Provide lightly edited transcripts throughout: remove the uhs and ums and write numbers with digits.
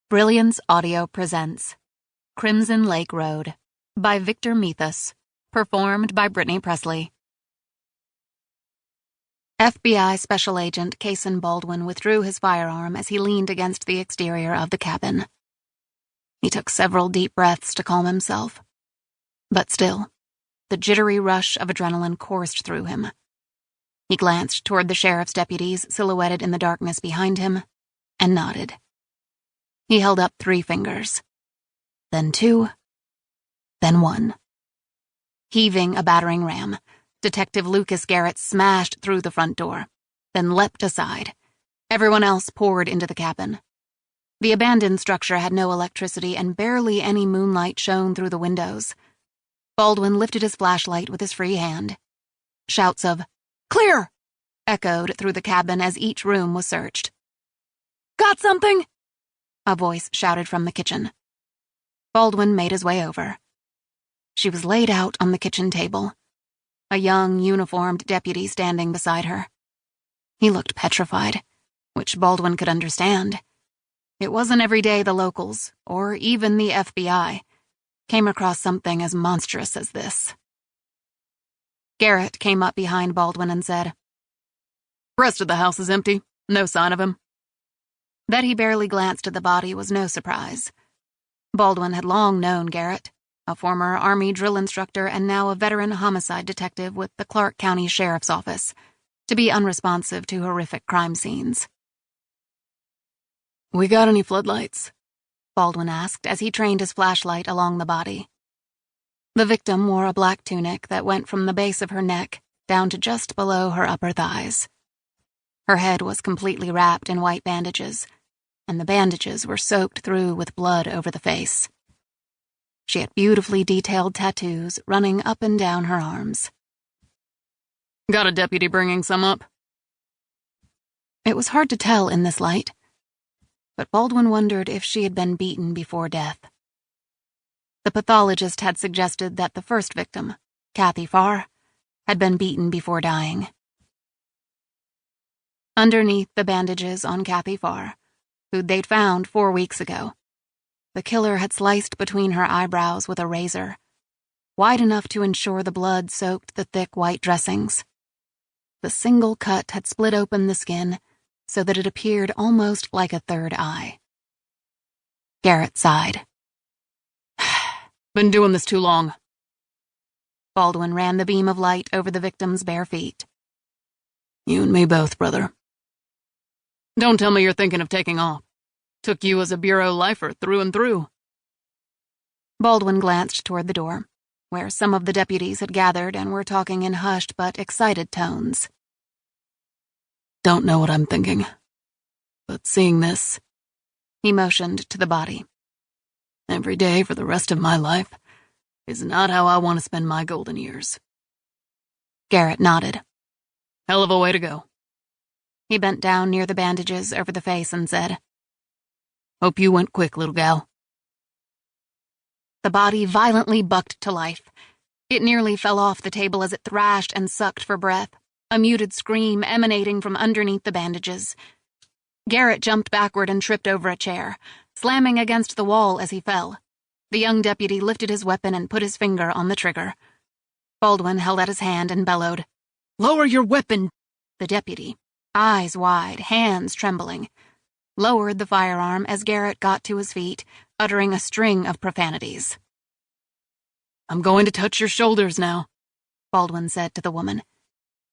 Brilliance Audio presents Crimson Lake Road by Victor Methos, performed by Brittany Presley. FBI Special Agent Cason Baldwin withdrew his firearm as he leaned against the exterior of the cabin. He took several deep breaths to calm himself. But still, the jittery rush of adrenaline coursed through him. He glanced toward the sheriff's deputies silhouetted in the darkness behind him and nodded. He held up 3 fingers, then 2, then 1. Heaving a battering ram, Detective Lucas Garrett smashed through the front door, then leapt aside. Everyone else poured into the cabin. The abandoned structure had no electricity and barely any moonlight shone through the windows. Baldwin lifted his flashlight with his free hand. Shouts of, "Clear!" echoed through the cabin as each room was searched. "Got something?" a voice shouted from the kitchen. Baldwin made his way over. She was laid out on the kitchen table, a young, uniformed deputy standing beside her. He looked petrified, which Baldwin could understand. It wasn't every day the locals, or even the FBI, came across something as monstrous as this. Garrett came up behind Baldwin and said, "Rest of the house is empty. No sign of him." That he barely glanced at the body was no surprise. Baldwin had long known Garrett, a former Army drill instructor and now a veteran homicide detective with the Clark County Sheriff's Office, to be unresponsive to horrific crime scenes. "We got any floodlights?" Baldwin asked as he trained his flashlight along the body. The victim wore a black tunic that went from the base of her neck down to just below her upper thighs. Her head was completely wrapped in white bandages, and the bandages were soaked through with blood over the face. She had beautifully detailed tattoos running up and down her arms. "Got a deputy bringing some up?" It was hard to tell in this light, but Baldwin wondered if she had been beaten before death. The pathologist had suggested that the first victim, Kathy Farr, had been beaten before dying. Underneath the bandages on Kathy Farr, who they'd found 4 weeks ago, the killer had sliced between her eyebrows with a razor, wide enough to ensure the blood soaked the thick white dressings. The single cut had split open the skin so that it appeared almost like a third eye. Garrett sighed. "Been doing this too long." Baldwin ran the beam of light over the victim's bare feet. "You and me both, brother." "Don't tell me you're thinking of taking off. Took you as a bureau lifer through and through." Baldwin glanced toward the door, where some of the deputies had gathered and were talking in hushed but excited tones. "Don't know what I'm thinking, but seeing this," he motioned to the body, "every day for the rest of my life is not how I want to spend my golden years." Garrett nodded. "Hell of a way to go." He bent down near the bandages over the face and said, "Hope you went quick, little gal." The body violently bucked to life. It nearly fell off the table as it thrashed and sucked for breath, a muted scream emanating from underneath the bandages. Garrett jumped backward and tripped over a chair, slamming against the wall as he fell. The young deputy lifted his weapon and put his finger on the trigger. Baldwin held out his hand and bellowed, "Lower your weapon!" The deputy, eyes wide, hands trembling, lowered the firearm as Garrett got to his feet, uttering a string of profanities. "I'm going to touch your shoulders now," Baldwin said to the woman.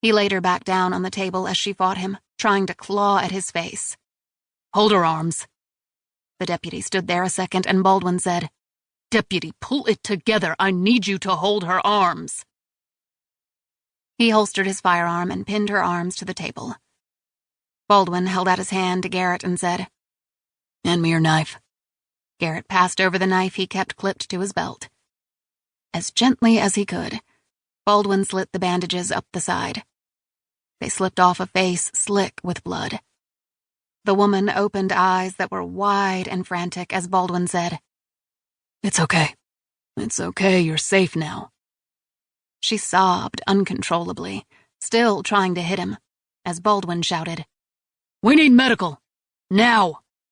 He laid her back down on the table as she fought him, trying to claw at his face. "Hold her arms." The deputy stood there a second and Baldwin said, "Deputy, pull it together. I need you to hold her arms." He holstered his firearm and pinned her arms to the table. Baldwin held out his hand to Garrett and said, "Hand me your knife." Garrett passed over the knife he kept clipped to his belt. As gently as he could, Baldwin slit the bandages up the side. They slipped off a face slick with blood. The woman opened eyes that were wide and frantic as Baldwin said, "It's okay. It's okay, you're safe now." She sobbed uncontrollably, still trying to hit him, as Baldwin shouted, "We need medical! Now!"